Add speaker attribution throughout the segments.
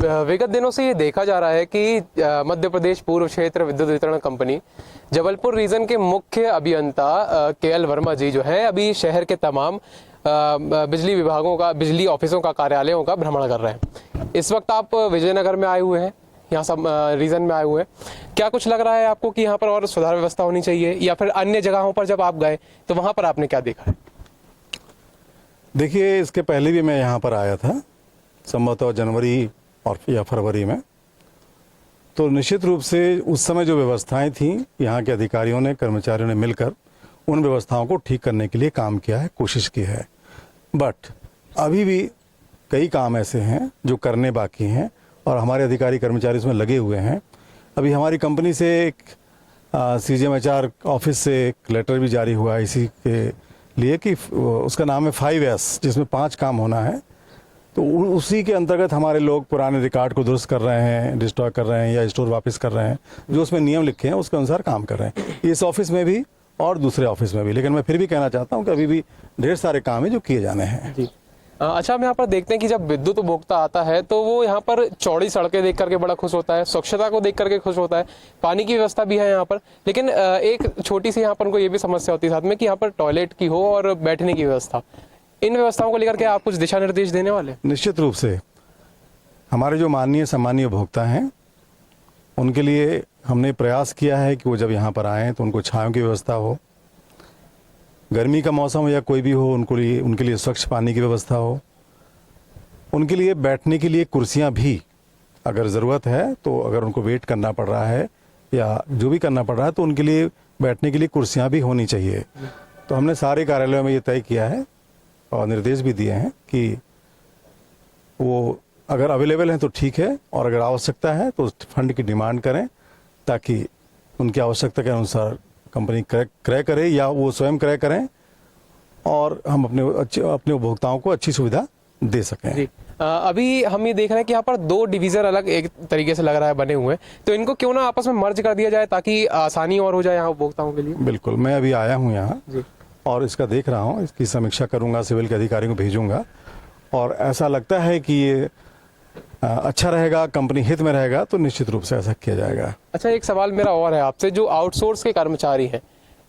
Speaker 1: विगत दिनों से ये देखा जा रहा है कि मध्य प्रदेश पूर्व क्षेत्र विद्युत वितरण कंपनी जबलपुर रीजन के मुख्य अभियंता केएल वर्मा जी जो है अभी शहर के तमाम बिजली विभागों का, बिजली ऑफिसों का, कार्यालयों का भ्रमण कर रहे हैं। इस वक्त आप विजयनगर में आए हुए हैं, यहाँ सब रीजन में आए हुए हैं। क्या कुछ लग रहा है आपको कि यहाँ पर और सुधार व्यवस्था होनी चाहिए, या फिर अन्य जगहों पर जब आप गए तो वहाँ पर आपने क्या देखा है?
Speaker 2: देखिए, इसके पहले भी मैं यहाँ पर आया था, संभवतः जनवरी और या फरवरी में। तो निश्चित रूप से उस समय जो व्यवस्थाएं थीं, यहाँ के अधिकारियों ने, कर्मचारियों ने मिलकर उन व्यवस्थाओं को ठीक करने के लिए काम किया है, कोशिश की है। बट अभी भी कई काम ऐसे हैं जो करने बाकी हैं और हमारे अधिकारी कर्मचारी इसमें लगे हुए हैं। अभी हमारी कंपनी से एक CGMHR ऑफिस से एक लेटर भी जारी हुआ है इसी के लिए कि उसका नाम है 5S, जिसमें 5 काम होना है। तो उसी के अंतर्गत हमारे लोग पुराने रिकॉर्ड को दुरुस्त कर रहे हैं, डिस्ट्रॉय कर रहे हैं या स्टोर वापस कर रहे हैं, जो उसमें नियम लिखे हैं उसके अनुसार काम कर रहे हैं, इस ऑफिस में भी और दूसरे ऑफिस में भी। लेकिन मैं फिर भी कहना चाहता हूं कि अभी भी ढेर सारे काम हैं जो किए जाने हैं।
Speaker 1: जी अच्छा, हम यहाँ पर देखते हैं कि जब विद्युत उपभोक्ता आता है तो वो यहाँ पर चौड़ी सड़कें देख करके बड़ा खुश होता है, स्वच्छता को देख करके खुश होता है, पानी की व्यवस्था भी है यहाँ पर। लेकिन एक छोटी सी यहाँ पर उनको ये भी समस्या होती है साथ में कि यहाँ पर टॉयलेट की हो और बैठने की व्यवस्था। इन व्यवस्थाओं को लेकर के आप कुछ दिशा निर्देश देने वाले?
Speaker 2: निश्चित रूप से हमारे जो माननीय सम्मानीय उपभोक्ता हैं उनके लिए हमने प्रयास किया है कि वो जब यहाँ पर आएँ तो उनको छांव की व्यवस्था हो, गर्मी का मौसम हो या कोई भी हो, उनके लिए स्वच्छ पानी की व्यवस्था हो, उनके लिए बैठने के लिए कुर्सियाँ भी अगर ज़रूरत है तो, अगर उनको वेट करना पड़ रहा है या जो भी करना पड़ रहा है तो उनके लिए बैठने के लिए कुर्सियाँ भी होनी चाहिए। तो हमने सारे कार्यालयों में ये तय किया है और निर्देश भी दिए हैं कि वो अगर अवेलेबल हैं तो ठीक है, और अगर आवश्यकता है तो फंड की डिमांड करें ताकि उनकी आवश्यकता के अनुसार कंपनी क्रय करे या वो स्वयं क्रय करें और हम अपने उपभोक्ताओं को अच्छी सुविधा दे सकें।
Speaker 1: जी अभी हम ये देख रहे हैं कि यहाँ पर 2 डिवीजन अलग एक तरीके से लग रहा है बने हुए हैं, तो इनको क्यों ना आपस में मर्ज कर दिया जाए ताकि आसानी और हो जाए यहाँ उपभोक्ताओं के लिए?
Speaker 2: बिल्कुल, मैं अभी आया हूँ यहाँ और इसका देख रहा हूँ, इसकी समीक्षा करूंगा, सिविल के अधिकारियों को भेजूंगा और ऐसा लगता है कि ये अच्छा रहेगा, कंपनी हित में रहेगा, तो निश्चित रूप से ऐसा किया जाएगा।
Speaker 1: अच्छा, एक सवाल मेरा और है आपसे, जो आउटसोर्स के कर्मचारी हैं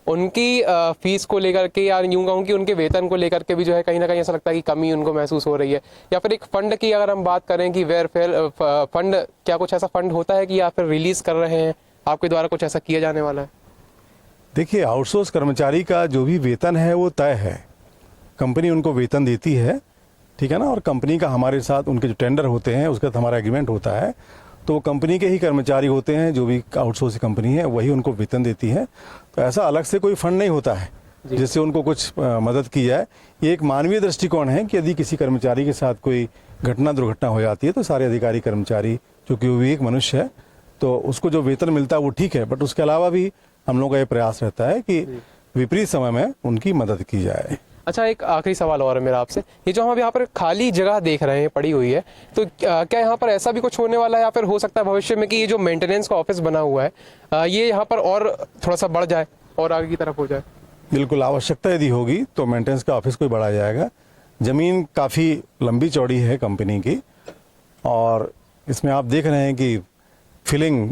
Speaker 1: उनकी फीस को लेकर के, या यूं कहूं कि उनके वेतन को लेकर के भी जो है कहीं ना कहीं ऐसा लगता है कि कमी उनको महसूस हो रही है, या फिर एक फंड की अगर हम बात करें कि वेलफेयर फंड, क्या कुछ ऐसा फंड होता है कि या फिर रिलीज कर रहे हैं आपके द्वारा, कुछ ऐसा किया जाने वाला है?
Speaker 2: देखिए, आउटसोर्स कर्मचारी का जो भी वेतन है वो तय है, कंपनी उनको वेतन देती है, ठीक है ना, और कंपनी का हमारे साथ उनके जो टेंडर होते हैं उसके साथ हमारा एग्रीमेंट होता है, तो कंपनी के ही कर्मचारी होते हैं, जो भी आउटसोर्स कंपनी है वही उनको वेतन देती है। तो ऐसा अलग से कोई फंड नहीं होता है जिससे उनको कुछ मदद की जाए। ये एक मानवीय दृष्टिकोण है कि यदि किसी कर्मचारी के साथ कोई दुर्घटना हो जाती है तो सारे अधिकारी कर्मचारी, चूँकि वो भी एक मनुष्य है, तो उसको जो वेतन मिलता है वो ठीक है, बट उसके अलावा भी हम लोगों का ये प्रयास रहता है कि विपरीत समय में उनकी मदद की जाए।
Speaker 1: अच्छा, एक आखिरी सवाल और है मेरा आपसे, ये जो हम यहाँ पर खाली जगह देख रहे हैं पड़ी हुई है, तो क्या यहाँ पर ऐसा भी कुछ होने वाला है या फिर हो सकता है भविष्य में कि ये जो मेंटेनेंस का ऑफिस बना हुआ है ये यहाँ पर और थोड़ा सा बढ़ जाए और आगे की तरफ हो जाए?
Speaker 2: बिल्कुल, आवश्यकता यदि होगी तो मेंटेनेंस का ऑफिस को बढ़ाया जाएगा। ज़मीन काफ़ी लंबी चौड़ी है कंपनी की और इसमें आप देख रहे हैं कि फिलिंग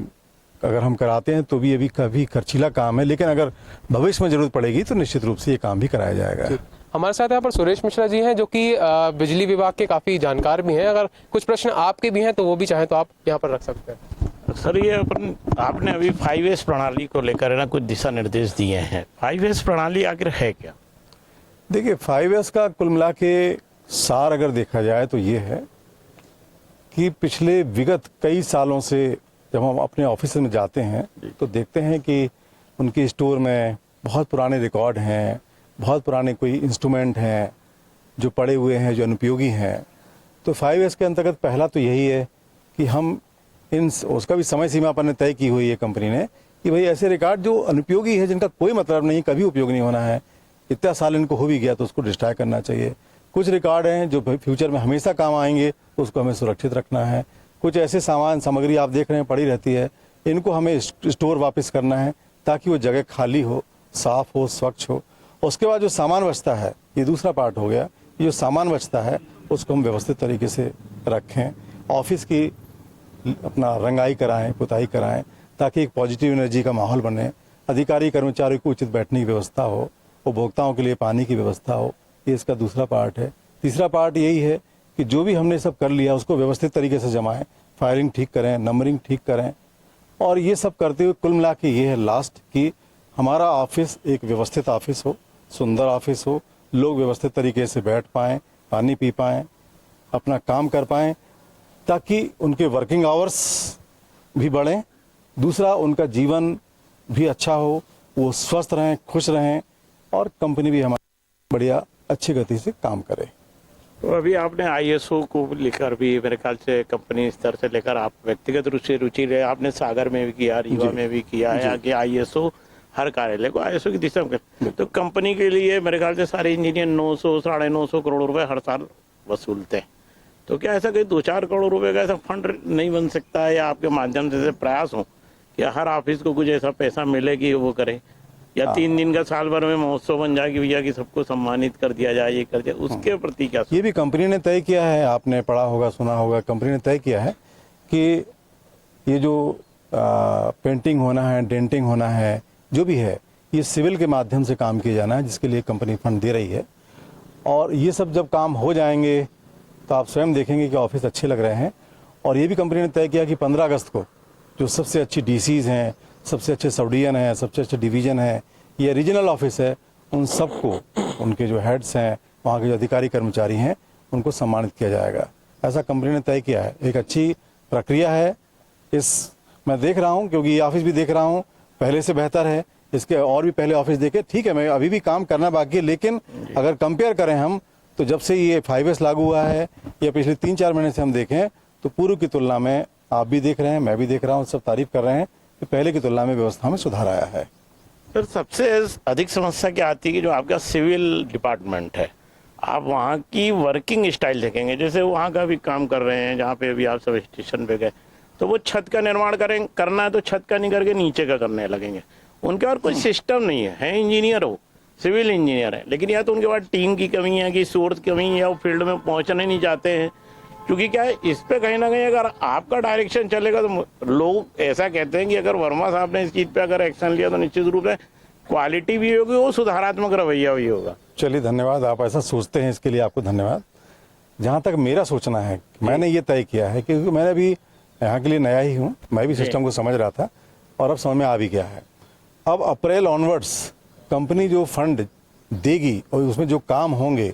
Speaker 2: अगर हम कराते हैं तो भी अभी काफ़ी खर्चीला काम है, लेकिन अगर भविष्य में जरूरत पड़ेगी तो निश्चित रूप से ये काम भी कराया जाएगा।
Speaker 1: हमारे साथ यहाँ पर सुरेश मिश्रा जी हैं जो कि बिजली विभाग के काफ़ी जानकार भी हैं। अगर कुछ प्रश्न आपके भी हैं तो वो भी चाहें तो आप यहाँ पर रख सकते हैं।
Speaker 3: सर, ये आपने अभी 5S प्रणाली को लेकर ना कुछ दिशा निर्देश दिए हैं, 5S प्रणाली आखिर है क्या?
Speaker 2: देखिए, 5S का कुल मिला के सार अगर देखा जाए तो ये है कि पिछले विगत कई सालों से जब हम अपने ऑफिस में जाते हैं तो देखते हैं कि उनके स्टोर में बहुत पुराने रिकॉर्ड हैं, बहुत पुराने कोई इंस्ट्रूमेंट हैं जो पड़े हुए हैं, जो अनुपयोगी हैं। तो 5S के अंतर्गत पहला तो यही है कि हम उसका भी समय सीमा पर तय की हुई है कंपनी ने कि भाई ऐसे रिकॉर्ड जो अनुपयोगी है, जिनका कोई मतलब नहीं, कभी उपयोग नहीं होना है, इतना साल इनको हो भी गया तो उसको डिस्ट्रॉय करना चाहिए। कुछ रिकॉर्ड हैं जो फ्यूचर में हमेशा काम आएंगे, तो उसको हमें सुरक्षित रखना है। कुछ ऐसे सामग्री आप देख रहे हैं पड़ी रहती है, इनको हमें स्टोर वापस करना है ताकि वो जगह खाली हो, साफ हो, स्वच्छ हो। उसके बाद जो सामान बचता है, ये दूसरा पार्ट हो गया, ये जो सामान बचता है उसको हम व्यवस्थित तरीके से रखें। ऑफिस की अपना रंगाई कराएं, पुताई कराएं, ताकि एक पॉजिटिव एनर्जी का माहौल बने, अधिकारी कर्मचारियों को उचित बैठने की व्यवस्था हो, उपभोक्ताओं के लिए पानी की व्यवस्था हो। ये इसका दूसरा पार्ट है। तीसरा पार्ट यही है कि जो भी हमने सब कर लिया उसको व्यवस्थित तरीके से जमाएं, फायरिंग ठीक करें, नंबरिंग ठीक करें, और ये सब करते हुए कुल मिला के ये है लास्ट कि हमारा ऑफिस एक व्यवस्थित ऑफिस हो, सुंदर ऑफिस हो, लोग व्यवस्थित तरीके से बैठ पाएं, पानी पी पाएं, अपना काम कर पाएं, ताकि उनके वर्किंग आवर्स भी बढ़ें, दूसरा उनका जीवन भी अच्छा हो, वो स्वस्थ रहें, खुश रहें, और कंपनी भी हमारी बढ़िया अच्छी गति से काम करे।
Speaker 3: तो अभी आपने आईएसओ को लेकर भी मेरे ख्याल से कंपनी स्तर से लेकर आप व्यक्तिगत रूप से रुचि रहे, आपने सागर में भी किया, रीवा में भी किया है, आगे आईएसओ हर कार्यालय को आईएसओ की दिशा में। तो कंपनी के लिए मेरे ख्याल से सारे इंजीनियर 900 950 करोड़ रुपए हर साल वसूलते हैं। तो क्या ऐसा कोई 2-4 करोड़ रुपए का ऐसा फंड नहीं बन सकता है, या आपके माध्यम से प्रयास हो कि हर ऑफिस को कुछ ऐसा पैसा मिले कि वो करे, या 3 दिन का साल भर में महोत्सव बन जाए कि भैया कि सबको सम्मानित कर दिया जाए, ये कर दिया, उसके प्रति क्या?
Speaker 2: ये भी कंपनी ने तय किया है, आपने पढ़ा होगा, सुना होगा, कंपनी ने तय किया है कि ये जो पेंटिंग होना है, डेंटिंग होना है, जो भी है, ये सिविल के माध्यम से काम किया जाना है, जिसके लिए कंपनी फंड दे रही है। और ये सब जब काम हो जाएंगे तो आप स्वयं देखेंगे कि ऑफिस अच्छे लग रहे हैं। और ये भी कंपनी ने तय किया कि 15 अगस्त को जो सबसे अच्छी डीसीज हैं, सबसे अच्छे सबडियन हैं, सबसे अच्छे डिवीजन है, ये रीजनल ऑफिस है, उन सबको, उनके जो हेड्स हैं, वहाँ के जो अधिकारी कर्मचारी हैं, उनको सम्मानित किया जाएगा। ऐसा कंपनी ने तय किया है। एक अच्छी प्रक्रिया है। मैं देख रहा हूँ, क्योंकि ये ऑफिस भी देख रहा हूँ, पहले से बेहतर है। इसके और भी पहले ऑफिस देखे, ठीक है, मैं अभी भी काम करना बाकी है, लेकिन अगर कंपेयर करें हम, तो जब से ये 5S लागू हुआ है, या पिछले 3-4 महीने से हम देखें, तो पूर्व की तुलना में आप भी देख रहे हैं, मैं भी देख रहा हूँ, सब तारीफ कर रहे हैं कि पहले की तुलना में व्यवस्था में सुधार आया है।
Speaker 3: सर, सबसे अधिक समस्या क्या आती है कि जो आपका सिविल डिपार्टमेंट है, आप वहाँ की वर्किंग स्टाइल देखेंगे, जैसे वहाँ का भी काम कर रहे हैं, जहाँ पे अभी आप सब स्टेशन पे गए, तो वो छत का निर्माण करना है तो छत का नहीं करके नीचे का करने लगेंगे। उनके और कोई सिस्टम नहीं है इंजीनियर हो, सिविल इंजीनियर है, लेकिन या तो उनके पास टीम की कमी है, कि सोर्स की कमी है, या वो फील्ड में पहुंचने नहीं चाहते हैं। क्योंकि क्या है, इस पे कहीं ना कहीं अगर आपका डायरेक्शन चलेगा तो लोग ऐसा कहते हैं कि अगर वर्मा साहब ने इस चीज पे अगर एक्शन लिया तो निश्चित रूप से क्वालिटी भी होगी, वो सुधारात्मक रवैया भी होगा।
Speaker 2: चलिए, धन्यवाद, आप ऐसा सोचते हैं, इसके लिए आपको धन्यवाद। जहाँ तक मेरा सोचना है, मैंने ये तय किया है, क्योंकि मैंने अभी यहाँ के लिए नया ही हूँ, मैं भी सिस्टम को समझ रहा था, और अब समझ में आ भी गया है। अब अप्रैल ऑनवर्ड्स कंपनी जो फंड देगी और उसमें जो काम होंगे,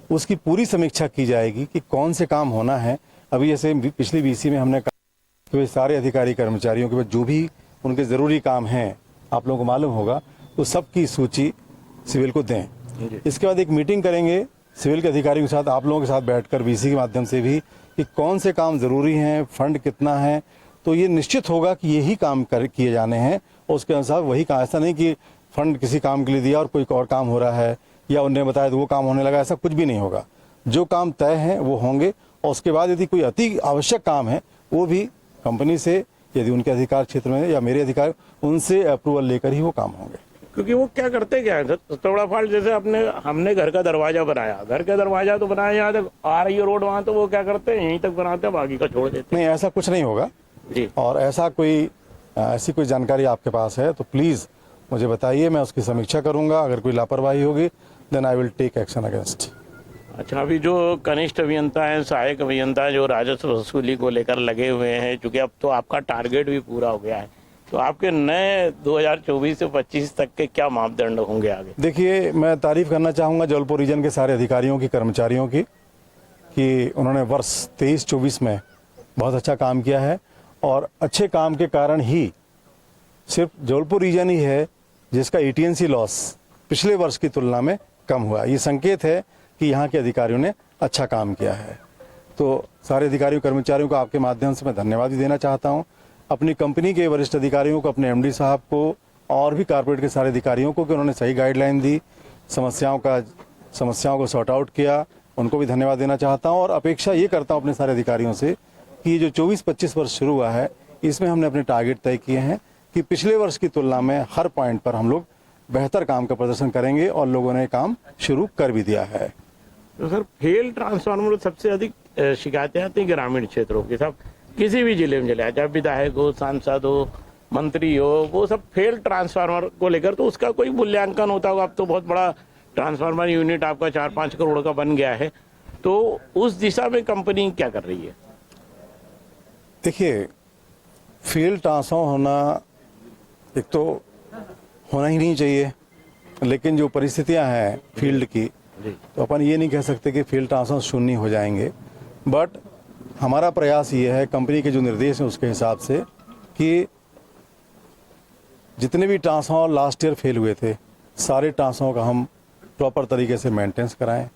Speaker 2: उसकी पूरी समीक्षा की जाएगी कि कौन से काम होना है। अभी जैसे पिछली बीसी में हमने कहा कि सारे अधिकारी कर्मचारियों के पास जो भी उनके ज़रूरी काम हैं, आप लोगों को मालूम होगा, तो सबकी सूची सिविल को दें। इसके बाद एक मीटिंग करेंगे सिविल के अधिकारियों के साथ, आप लोगों के साथ बैठकर बीसी के माध्यम से भी, कि कौन से काम ज़रूरी हैं, फंड कितना है, तो ये निश्चित होगा कि यही काम किए जाने हैं, और उसके अनुसार वही काम। ऐसा नहीं कि फंड किसी काम के लिए दिया और कोई और काम हो रहा है, या उन्हें बताया तो वो काम होने लगा, ऐसा कुछ भी नहीं होगा। जो काम तय हैं वो होंगे, और उसके बाद यदि कोई अति आवश्यक काम है, वो भी कंपनी से, यदि उनके अधिकार क्षेत्र में या मेरे अधिकार, उनसे अप्रूवल लेकर ही वो काम होंगे।
Speaker 3: क्योंकि वो क्या करते क्या है सर, थोड़ा फॉल्ट, जैसे हमने घर का दरवाजा बनाया, घर का दरवाजा तो बनाया, यहाँ तक आ रही है रोड, वहाँ तो वो क्या करते हैं, यहीं तक बनाते हैं, बाकी का छोड़ देते
Speaker 2: नहीं, ऐसा कुछ नहीं होगा
Speaker 3: जी।
Speaker 2: और ऐसी कोई जानकारी आपके पास है तो प्लीज़ मुझे बताइए, मैं उसकी समीक्षा करूंगा। अगर कोई लापरवाही होगी then I will take action against.
Speaker 3: अच्छा, अभी जो कनिष्ठ अभियंता है, सहायक अभियंता जो राजस्व वसूली को लेकर लगे हुए हैं, चूंकि अब तो आपका टारगेट भी पूरा हो गया है, तो आपके नए 2024 से 25 तक के क्या मापदंड होंगे आगे?
Speaker 2: देखिए, मैं तारीफ करना चाहूँगा जबलपुर रीजन के सारे अधिकारियों की, कर्मचारियों की, कि उन्होंने वर्ष 23-24 में बहुत अच्छा काम किया है। और अच्छे काम के कारण ही सिर्फ जबलपुर रीजन ही है जिसका ETNC लॉस पिछले वर्ष की तुलना में कम हुआ। ये संकेत है कि यहाँ के अधिकारियों ने अच्छा काम किया है। तो सारे अधिकारियों कर्मचारियों को आपके माध्यम से मैं धन्यवाद भी देना चाहता हूँ, अपनी कंपनी के वरिष्ठ अधिकारियों को, अपने MD साहब को, और भी कॉर्पोरेट के सारे अधिकारियों को, कि उन्होंने सही गाइडलाइन दी, समस्याओं को सॉर्ट आउट किया, उनको भी धन्यवाद देना चाहता हूँ। और अपेक्षा ये करता हूँ अपने सारे अधिकारियों से कि जो 24-25 वर्ष शुरू हुआ है, इसमें हमने अपने टारगेट तय किए हैं कि पिछले वर्ष की तुलना में हर पॉइंट पर हम लोग बेहतर काम का प्रदर्शन करेंगे, और लोगों ने काम शुरू कर भी दिया है।
Speaker 3: तो सर, फेल ट्रांसफार्मर सबसे अधिक शिकायतें आती हैं ग्रामीण क्षेत्रों की। साहब, किसी भी जिले में चले जाए, चाहे विधायक हो, सांसद हो, मंत्री हो, वो सब फेल ट्रांसफार्मर को लेकर तो उसका कोई मूल्यांकन होता होगा। अब तो बहुत बड़ा ट्रांसफार्मर यूनिट आपका 4-5 करोड़ का बन गया है, तो उस दिशा में कंपनी क्या कर रही है?
Speaker 2: देखिए, फील्ड ट्रांसफॉर्म होना एक तो होना ही नहीं चाहिए, लेकिन जो परिस्थितियां हैं फील्ड की, तो अपन ये नहीं कह सकते कि फील्ड ट्रांसफॉर्म शून्य हो जाएंगे। बट हमारा प्रयास ये है, कंपनी के जो निर्देश हैं उसके हिसाब से, कि जितने भी ट्रांसफॉर्मर लास्ट ईयर फेल हुए थे, सारे ट्रांसफॉर्मर का हम प्रॉपर तरीके से मेंटेनेंस कराएं।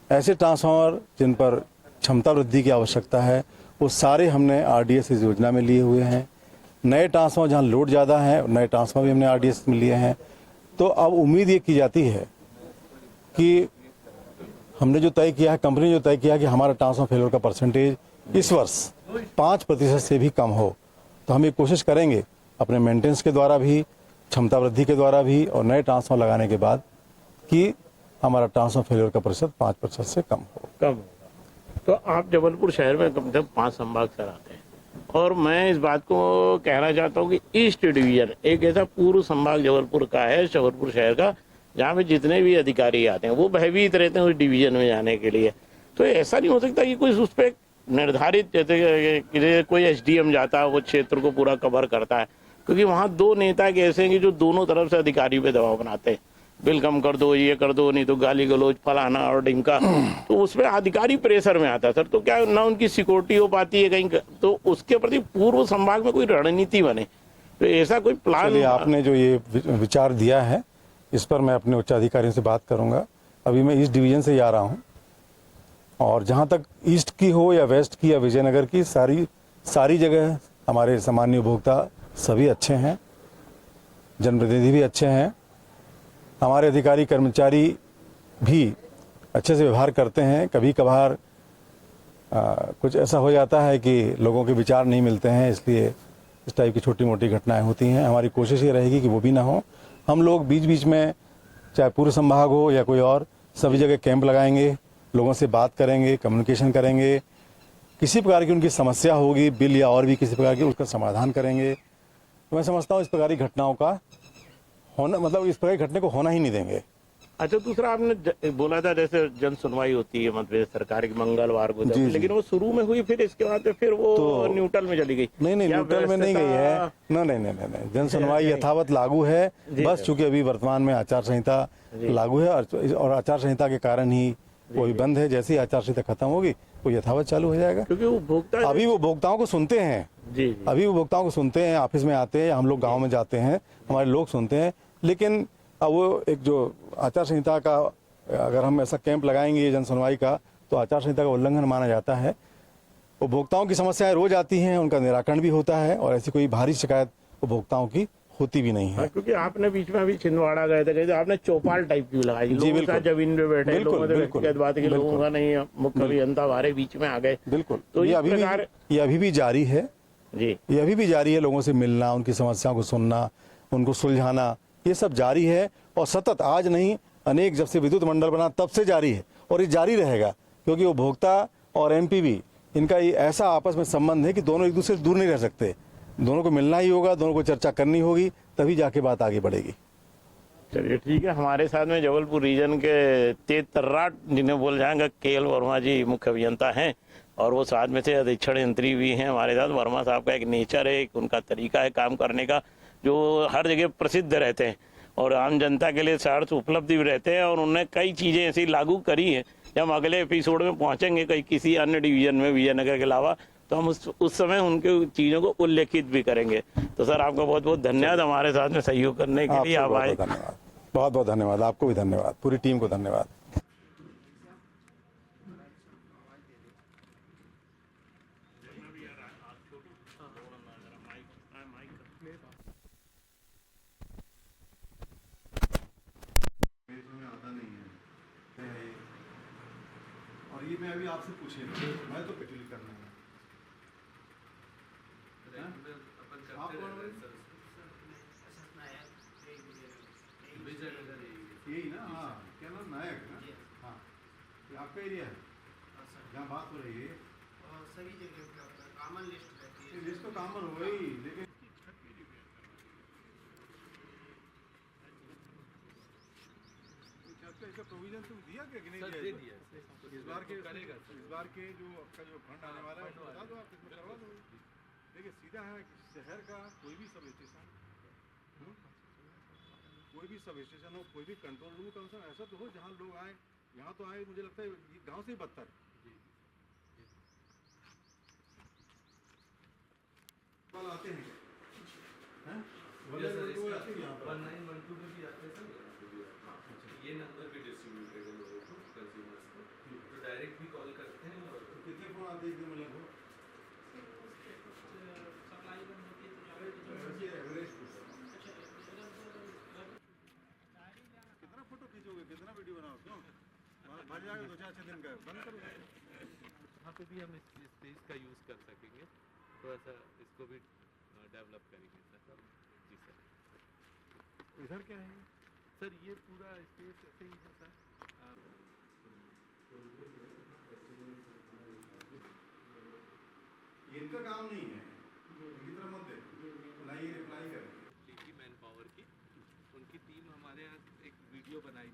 Speaker 2: ऐसे ट्रांसफॉर्मर जिन पर क्षमता वृद्धि की आवश्यकता है, वो सारे हमने आरडीएस इस योजना में लिए हुए हैं। नए ट्रांसफॉर्मर जहां लोड ज़्यादा है, नए ट्रांसफॉर्मर भी हमने आरडीएस में लिए हैं। तो अब उम्मीद ये की जाती है कि हमने जो तय किया है, कंपनी ने जो तय किया है कि हमारा ट्रांसफॉर्मर फेलियर का परसेंटेज इस वर्ष 5% से भी कम हो, तो हम ये कोशिश करेंगे अपने मेंटेनेंस के द्वारा भी, क्षमता वृद्धि के द्वारा भी, और नए ट्रांसफॉर्मर लगाने के बाद कि हमारा ट्रांसफॉर्मर फेलियर का प्रतिशत 5% से कम हो।
Speaker 3: कम। तो आप जबलपुर शहर में कम से कम 5 संभाग सर आते हैं, और मैं इस बात को कहना चाहता हूँ कि ईस्ट डिवीजन एक ऐसा पूर्व संभाग जबलपुर का है, जबलपुर शहर का, जहाँ पे जितने भी अधिकारी आते हैं वो भयभीत रहते हैं उस डिवीजन में जाने के लिए। तो ऐसा नहीं हो सकता कि कोई उस पर निर्धारित, जैसे कोई एसडीएम जाता है, वो क्षेत्र को पूरा कवर करता है, क्योंकि वहाँ 2 नेता ऐसे हैं कि जो दोनों तरफ से अधिकारी पे दबाव बनाते हैं, बिल कम कर दो, ये कर दो, नहीं तो गाली गलौज फलाना और ढिमका, तो उसमें अधिकारी प्रेशर में आता है सर। तो क्या ना उनकी सिक्योरिटी हो पाती है कहीं, तो उसके प्रति पूर्व संभाग में कोई रणनीति बने, तो ऐसा कोई प्लान?
Speaker 2: आपने जो ये विचार दिया है, इस पर मैं अपने उच्चाधिकारियों से बात करूंगा। अभी मैं ईस्ट डिवीजन से ही आ रहा हूं, और जहां तक ईस्ट की हो या वेस्ट की या विजयनगर की, सारी जगह हमारे सामान्य उपभोक्ता सभी अच्छे हैं, जनप्रतिनिधि भी अच्छे हैं, हमारे अधिकारी कर्मचारी भी अच्छे से व्यवहार करते हैं। कभी कभार कुछ ऐसा हो जाता है कि लोगों के विचार नहीं मिलते हैं, इसलिए इस टाइप की छोटी मोटी घटनाएं होती हैं। हमारी कोशिश ये रहेगी कि वो भी ना हो। हम लोग बीच बीच में, चाहे पूर्व संभाग हो या कोई और, सभी जगह कैंप लगाएंगे, लोगों से बात करेंगे, कम्युनिकेशन करेंगे। किसी प्रकार की उनकी समस्या होगी, बिल या और भी किसी प्रकार की, उसका समाधान करेंगे। तो मैं समझता हूँ इस प्रकार की घटनाओं का होना, मतलब इस प्रकार की घटना को होना ही नहीं देंगे।
Speaker 3: अच्छा, दूसरा आपने बोला था जैसे जन सुनवाई होती है मध्य प्रदेश सरकार की मंगलवार को, लेकिन वो शुरू में हुई, फिर इसके बाद फिर वो तो न्यूट्रल में चली गई।
Speaker 2: नहीं, न्यूट्रल में नहीं गई है। नहीं, जन सुनवाई यथावत लागू है। बस चूंकि अभी वर्तमान में आचार संहिता लागू है, और आचार संहिता के कारण ही वो भी बंद है। जैसे ही आचार संहिता खत्म होगी वो यथावत चालू हो जाएगा,
Speaker 3: क्योंकि उपभोक्ता
Speaker 2: अभी वो उपभोक्ताओं को सुनते हैं। अभी उपभोक्ताओं को सुनते हैं, ऑफिस में आते हैं, हम लोग गाँव में जाते हैं, हमारे लोग सुनते हैं। लेकिन अब वो एक जो आचार संहिता का, अगर हम ऐसा कैंप लगाएंगे जन सुनवाई का, तो आचार संहिता का उल्लंघन माना जाता है। उपभोक्ताओं की समस्याएं रोज आती हैं, उनका निराकरण भी होता है, और ऐसी कोई भारी शिकायत उपभोक्ताओं की होती भी नहीं है।
Speaker 3: क्योंकि आपने बीच में अभी छिंदवाड़ा गए थे, कहते आपने चौपाल टाइप की लगाई, लोग जमीन पे बैठे, लोगों से व्यक्तिगत बात की, लोगों का नहीं, मुख्य अभियंता हमारे बीच में आ गए।
Speaker 2: बिल्कुल,
Speaker 3: तो
Speaker 2: ये अभी भी जारी है
Speaker 3: जी,
Speaker 2: ये अभी भी जारी है। लोगों से मिलना, उनकी समस्याओं को सुनना, उनको सुलझाना, ये सब जारी है, और सतत, आज नहीं, अनेक, जब से विद्युत मंडल बना तब से जारी है, और ये जारी रहेगा। क्योंकि उपभोक्ता और एमपीबी, इनका ये ऐसा आपस में संबंध है कि दोनों एक दूसरे से दूर नहीं रह सकते। दोनों को मिलना ही होगा, दोनों को चर्चा करनी होगी, तभी जाके बात आगे बढ़ेगी।
Speaker 3: चलिए ठीक है। हमारे साथ में जबलपुर रीजन के तेज तर्राट जिन्हें बोल जाएंगे केएल वर्मा जी मुख्य अभियंता हैं, और वो साथ में से अधीक्षण यंत्री भी हैं हमारे साथ। वर्मा साहब का एक नेचर है, एक उनका तरीका है काम करने का, जो हर जगह प्रसिद्ध रहते हैं और आम जनता के लिए सार्थ उपलब्धि भी रहते हैं। और उन्होंने कई चीज़ें ऐसी लागू करी हैं, जब हम अगले एपिसोड में पहुंचेंगे कहीं किसी अन्य डिवीजन में विजयनगर के अलावा, तो हम उस समय उनके चीज़ों को उल्लेखित भी करेंगे। तो सर, आपका बहुत बहुत धन्यवाद हमारे साथ में सहयोग करने के लिए। आप आए,
Speaker 2: बहुत बहुत धन्यवाद। आपको भी धन्यवाद, पूरी टीम को धन्यवाद। और ये मैं अभी आपसे पूछे नहीं, मैं तो पिटली करना है। यही ना? हाँ, क्या नाम, नायक ना? हाँ, ये आपका एरिया है जहाँ बात हो रही है?
Speaker 4: सभी जगह कॉमन लिस्ट रहती है।
Speaker 2: लिस्ट तो कॉमन हो गई, लेकिन छत का इसका प्रोविजन तुम दिया क्या कि नहीं
Speaker 5: सर
Speaker 2: दिया?
Speaker 5: दे दिया है।
Speaker 2: इस बार के
Speaker 5: करेगा सर।
Speaker 2: इस बार के जो आपका जो फंड आने वाला है उसको बता दो, आप इसमें करवा दो। देखिए सीधा है कि शहर का कोई भी सब स्टेशन, कोई भी सब स्टेशन हो, कोई भी कंट्रोल रूम कम से कम ऐसा तो हो जहाँ लोग आए। यहाँ तो आए, मुझे लगता है ये गांव से ही बदतर है। कल आते हैं क्या? हैं? बोले
Speaker 5: सर,
Speaker 2: लोग
Speaker 5: इसका
Speaker 2: आते हैं यहाँ पर।
Speaker 5: 1912 में भी आते हैं सर, यहाँ पे भी आते हैं। ये नंबर भी डिस्ट्रीब्यूटेड है लोगों को, कंज्यूमर्स को, तो डायरेक्ट भी कॉल करते हैं और
Speaker 2: कितने फोन आते हैं एक दिन में लगभग?
Speaker 4: सप्लाई बंद होती है
Speaker 2: वैसे एवरेज
Speaker 4: तो
Speaker 2: कितना फोटो खींचोगे, कितना वीडियो बनाओ, क्यों भर जाएगा 2-4 दिन का, बंद करो।
Speaker 5: वहाँ पे भी हम इस स्पेस का यूज़ कर सकेंगे, थोड़ा सा इसको भी डेवलप करेंगे सर। जी सर।
Speaker 2: इधर क्या है?
Speaker 5: सर ये पूरा स्पेस ऐसे ही है सर।
Speaker 2: ये इनका काम नहीं है, इनकी तरफ मत देखो, ना ये रिप्लाई करें।
Speaker 5: डीजी मैन पावर की उनकी टीम हमारे यहाँ एक वीडियो बनाई